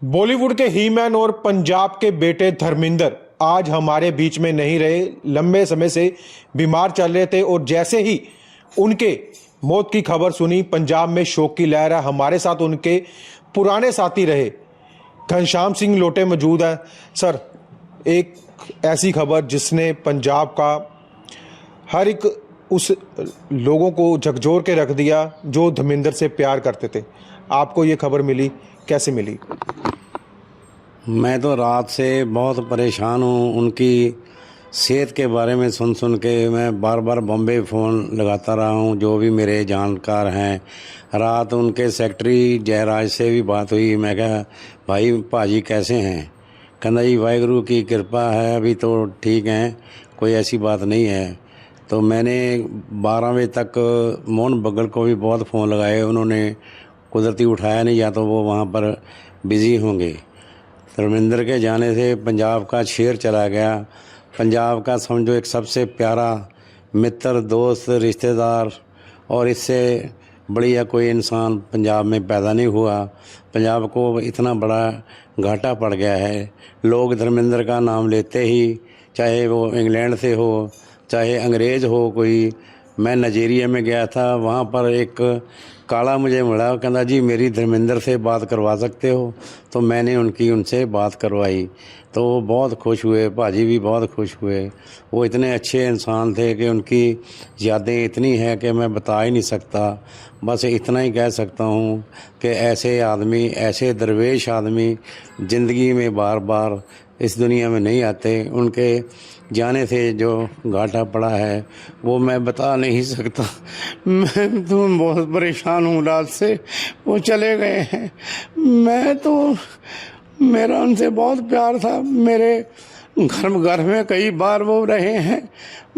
बॉलीवुड के ही मैन और पंजाब के बेटे धर्मिंदर आज हमारे बीच में नहीं रहे। लंबे समय से बीमार चल रहे थे और जैसे ही उनके मौत की खबर सुनी, पंजाब में शोक की लहर है। हमारे साथ उनके पुराने साथी रहे घनश्याम सिंह लोटे मौजूद हैं। सर, एक ऐसी खबर जिसने पंजाब का हर एक उस लोगों को झकझोर के रख दिया जो धर्मिंदर से प्यार करते थे, आपको ये खबर मिली, कैसे मिली? मैं तो रात से बहुत परेशान हूँ। उनकी सेहत के बारे में सुन सुन के मैं बार बार बॉम्बे फ़ोन लगाता रहा हूँ, जो भी मेरे जानकार हैं। रात उनके सेक्रेटरी जयराज से भी बात हुई। मैं कहा, भाई भाजी कैसे हैं? कहना जी वाहिगुरु की कृपा है, अभी तो ठीक हैं, कोई ऐसी बात नहीं है। तो मैंने 12 बजे तक मोहन बग्गल को भी बहुत फ़ोन लगाए, उन्होंने कुदरती उठाया नहीं, या तो वो वहाँ पर बिज़ी होंगे। धर्मिंदर के जाने से पंजाब का शेर चला गया। पंजाब का समझो एक सबसे प्यारा मित्र, दोस्त, रिश्तेदार, और इससे बढ़िया कोई इंसान पंजाब में पैदा नहीं हुआ। पंजाब को इतना बड़ा घाटा पड़ गया है। लोग धर्मिंदर का नाम लेते ही, चाहे वो इंग्लैंड से हो, चाहे अंग्रेज़ हो कोई। मैं नाइजीरिया में गया था, वहाँ पर एक काला मुझे मिला, कहना जी मेरी धर्मिंदर से बात करवा सकते हो? तो मैंने उनसे बात करवाई, तो वो बहुत खुश हुए, भाजी भी बहुत खुश हुए। वो इतने अच्छे इंसान थे कि उनकी यादें इतनी हैं कि मैं बता ही नहीं सकता। बस इतना ही कह सकता हूँ कि ऐसे आदमी, ऐसे दरवेश आदमी ज़िंदगी में बार बार इस दुनिया में नहीं आते। उनके जाने से जो घाटा पड़ा है वो मैं बता नहीं सकता। मैं तो बहुत परेशान हूँ रात से। वो चले गए हैं। मेरा उनसे बहुत प्यार था। मेरे घर में कई बार वो रहे हैं,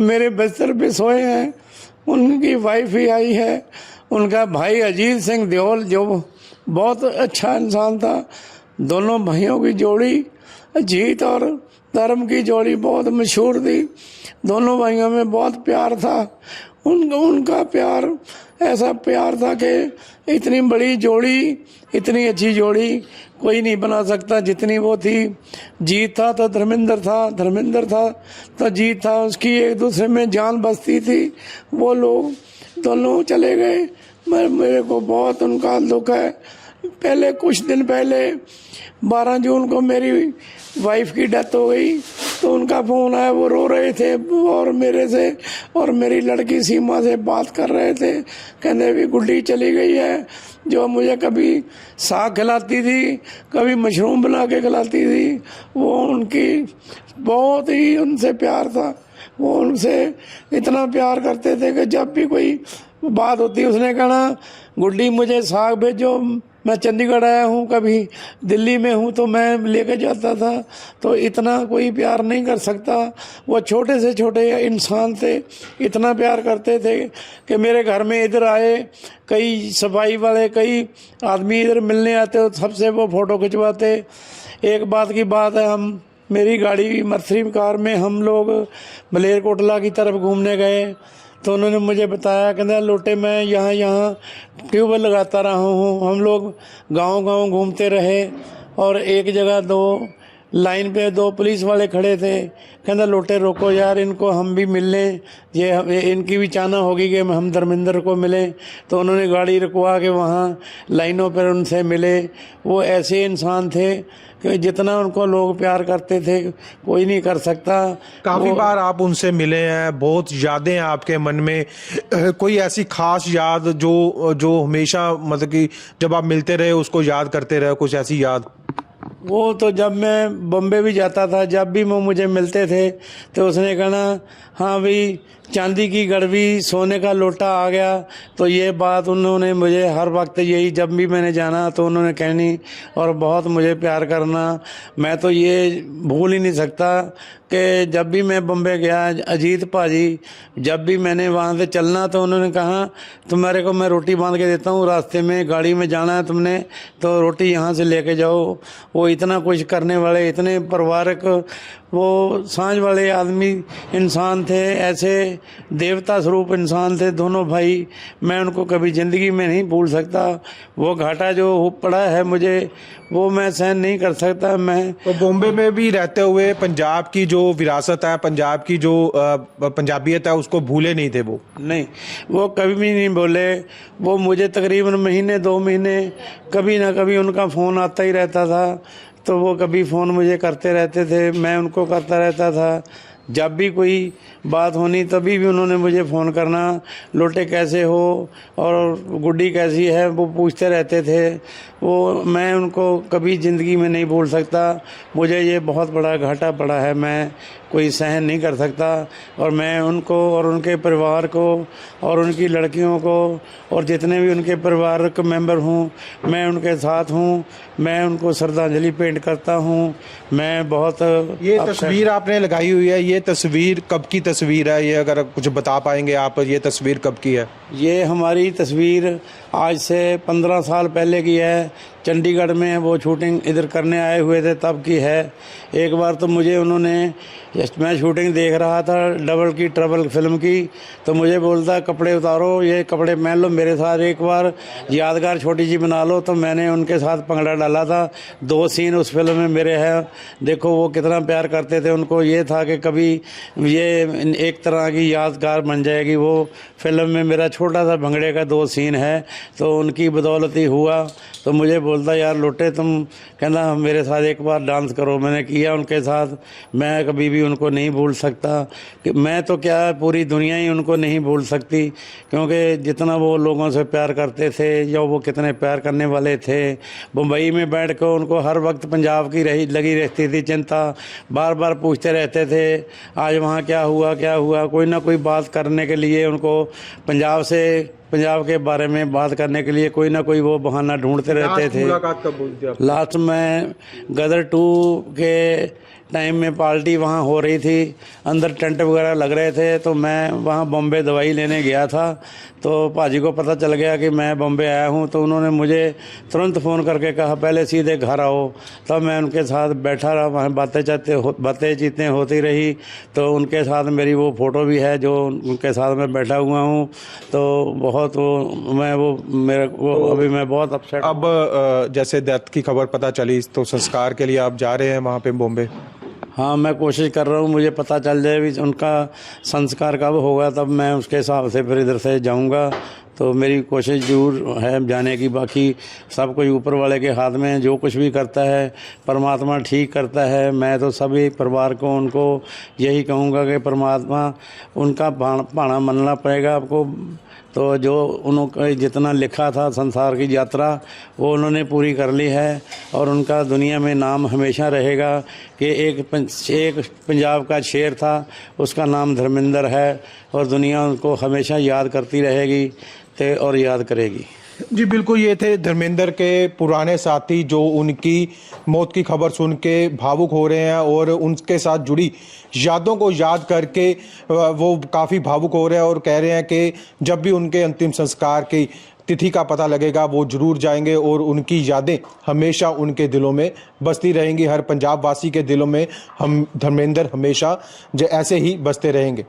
मेरे बिस्तर पे सोए हैं। उनकी वाइफ ही आई है, उनका भाई अजीत सिंह देओल, जो बहुत अच्छा इंसान था। दोनों भाइयों की जोड़ी, अजीत और धर्म की जोड़ी बहुत मशहूर थी। दोनों भाइयों में बहुत प्यार था। उनका प्यार ऐसा प्यार था कि इतनी बड़ी जोड़ी, इतनी अच्छी जोड़ी कोई नहीं बना सकता जितनी वो थी। जीत था तो धर्मिंदर था, धर्मिंदर था तो जीत था। उसकी एक दूसरे में जान बसती थी। वो लोग दोनों चले गए। मेरे को बहुत उनका दुख है। पहले कुछ दिन पहले 12 जून को मेरी वाइफ की डेथ हो गई, तो उनका फ़ोन आया। वो रो रहे थे और मेरे से और मेरी लड़की सीमा से बात कर रहे थे। कहते भी गुड्डी चली गई है, जो मुझे कभी साग खिलाती थी, कभी मशरूम बना के खिलाती थी। वो उनकी बहुत ही उनसे प्यार था। वो उनसे इतना प्यार करते थे कि जब भी कोई बात होती उसने कहना, गुड्डी मुझे साग भेजो, मैं चंडीगढ़ आया हूँ, कभी दिल्ली में हूँ तो मैं लेके जाता था। तो इतना कोई प्यार नहीं कर सकता। वो छोटे से छोटे इंसान थे, इतना प्यार करते थे कि मेरे घर में इधर आए कई सफाई वाले, कई आदमी इधर मिलने आते हो, सबसे वो फ़ोटो खिंचवाते। एक बात की बात है, मेरी गाड़ी मर्सिडीज कार में हम लोग मलेरकोटला की तरफ घूमने गए, तो उन्होंने मुझे बताया, कहना लोटे मैं यहाँ ट्यूबवेल लगाता रहा हूँ। हम लोग गांव घूमते रहे और एक जगह 2 लाइन पे 2 पुलिस वाले खड़े थे। कहना लोटे रोको यार, इनको हम भी मिल लें, ये इनकी भी चाहना होगी कि हम धर्मिंदर को मिलें। तो उन्होंने गाड़ी रुकवा के वहाँ लाइनों पर उनसे मिले। वो ऐसे इंसान थे कि जितना उनको लोग प्यार करते थे कोई नहीं कर सकता। काफी बार आप उनसे मिले हैं, बहुत यादें हैं आपके मन में। कोई ऐसी खास याद जो हमेशा मतलब कि जब आप मिलते रहे उसको याद करते रहे, कुछ ऐसी याद? वो तो जब मैं बॉम्बे भी जाता था, जब भी वो मुझे मिलते थे तो उसने कहना, हाँ भाई चांदी की गड़वी सोने का लोटा आ गया। तो ये बात उन्होंने मुझे हर वक्त, यही जब भी मैंने जाना तो उन्होंने कहनी और बहुत मुझे प्यार करना। मैं तो ये भूल ही नहीं सकता कि जब भी मैं बॉम्बे गया, अजीत भाजी जब भी मैंने वहाँ से चलना तो उन्होंने कहा, तुम्हारे को मैं रोटी बांध के देता हूँ, रास्ते में गाड़ी में जाना है तुमने तो रोटी यहाँ से लेके जाओ। वो इतना कुछ करने वाले, इतने परिवारक, वो सांझ वाले आदमी इंसान थे, ऐसे देवता स्वरूप इंसान थे दोनों भाई। मैं उनको कभी ज़िंदगी में नहीं भूल सकता। वो घाटा जो पड़ा है मुझे, वो मैं सहन नहीं कर सकता। मैं तो बॉम्बे में भी रहते हुए पंजाब की जो विरासत है, पंजाब की जो पंजाबियत है, उसको भूले नहीं थे वो? नहीं, वो कभी भी नहीं बोले। वो मुझे तकरीबन महीने 2 महीने कभी ना कभी उनका फ़ोन आता ही रहता था, तो वो कभी फ़ोन मुझे करते रहते थे, मैं उनको करता रहता था। जब भी कोई बात होनी तभी भी उन्होंने मुझे फ़ोन करना, लोटे कैसे हो और गुड्डी कैसी है, वो पूछते रहते थे। वो मैं उनको कभी ज़िंदगी में नहीं भूल सकता। मुझे ये बहुत बड़ा घाटा पड़ा है, मैं कोई सहन नहीं कर सकता। और मैं उनको और उनके परिवार को और उनकी लड़कियों को और जितने भी उनके परिवार के मेंबर हूँ, मैं उनके साथ हूँ। मैं उनको श्रद्धांजलि पेंट करता हूँ। मैं बहुत ये तस्वीर आपने लगाई हुई है, ये तस्वीर कब की तस्वीर है? ये अगर कुछ बता पाएंगे आप, ये तस्वीर कब की है? ये हमारी तस्वीर आज से 15 साल पहले की है। चंडीगढ़ में वो शूटिंग इधर करने आए हुए थे, तब की है। एक बार तो मुझे उन्होंने, मैं शूटिंग देख रहा था डबल की ट्रबल फिल्म की, तो मुझे बोलता कपड़े उतारो, ये कपड़े पहन लो, मेरे साथ एक बार यादगार छोटी सी बना लो। तो मैंने उनके साथ पंगड़ा डाला था। 2 सीन उस फिल्म में मेरे हैं। देखो वो कितना प्यार करते थे। उनको ये था कि कभी ये एक तरह की यादगार बन जाएगी। वो फिल्म में मेरा छोटा सा भंगड़े का 2 सीन है, तो उनकी बदौलत ही हुआ। तो मुझे बोलता यार लोटे, तुम कहना मेरे साथ एक बार डांस करो। मैंने किया उनके साथ। मैं कभी भी उनको नहीं भूल सकता। कि मैं तो क्या, पूरी दुनिया ही उनको नहीं भूल सकती, क्योंकि जितना वो लोगों से प्यार करते थे, या वो कितने प्यार करने वाले थे। मुंबई में बैठ कर उनको हर वक्त पंजाब की लगी रहती थी चिंता। बार बार पूछते रहते थे आज वहाँ क्या हुआ क्या हुआ। कोई ना कोई बात करने के लिए उनको पंजाब के बारे में बात करने के लिए कोई ना कोई वो बहाना ढूंढते रहते थे। मुलाकात कब हुई थी? लास्ट में गदर 2 के टाइम में पार्टी वहाँ हो रही थी, अंदर टेंट वगैरह लग रहे थे। तो मैं वहाँ बॉम्बे दवाई लेने गया था, तो भाजी को पता चल गया कि मैं बॉम्बे आया हूँ। तो उन्होंने मुझे तुरंत फ़ोन करके कहा पहले सीधे घर आओ। तब मैं उनके साथ बैठा रहा, वहाँ बातें चीतें होती रही। तो उनके साथ मेरी वो फ़ोटो भी है जो उनके साथ मैं बैठा हुआ हूँ। तो बहुत अभी मैं बहुत अपसेट। अब जैसे डेथ की खबर पता चली, तो संस्कार के लिए आप जा रहे हैं वहाँ पे बॉम्बे? हाँ, मैं कोशिश कर रहा हूँ, मुझे पता चल जाए भी उनका संस्कार कब होगा, तब मैं उसके हिसाब से फिर इधर से जाऊँगा। तो मेरी कोशिश जरूर है जाने की। बाकी सब कुछ ऊपर वाले के हाथ में है। जो कुछ भी करता है परमात्मा ठीक करता है। मैं तो सभी परिवार को उनको यही कहूँगा कि परमात्मा उनका भाना मानना पड़ेगा आपको। तो जो उन्होंने जितना लिखा था संसार की यात्रा, वो उन्होंने पूरी कर ली है। और उनका दुनिया में नाम हमेशा रहेगा कि एक पंजाब का शेर था, उसका नाम धर्मेंद्र है। और दुनिया उनको हमेशा याद करती रहेगी और याद करेगी। जी बिल्कुल, ये थे धर्मेंद्र के पुराने साथी, जो उनकी मौत की खबर सुन के भावुक हो रहे हैं और उनके साथ जुड़ी यादों को याद करके वो काफ़ी भावुक हो रहे हैं और कह रहे हैं कि जब भी उनके अंतिम संस्कार की तिथि का पता लगेगा वो जरूर जाएंगे और उनकी यादें हमेशा उनके दिलों में बसती रहेंगी। हर पंजाब वासी के दिलों में हम धर्मेंद्र हमेशा ऐसे ही बसते रहेंगे।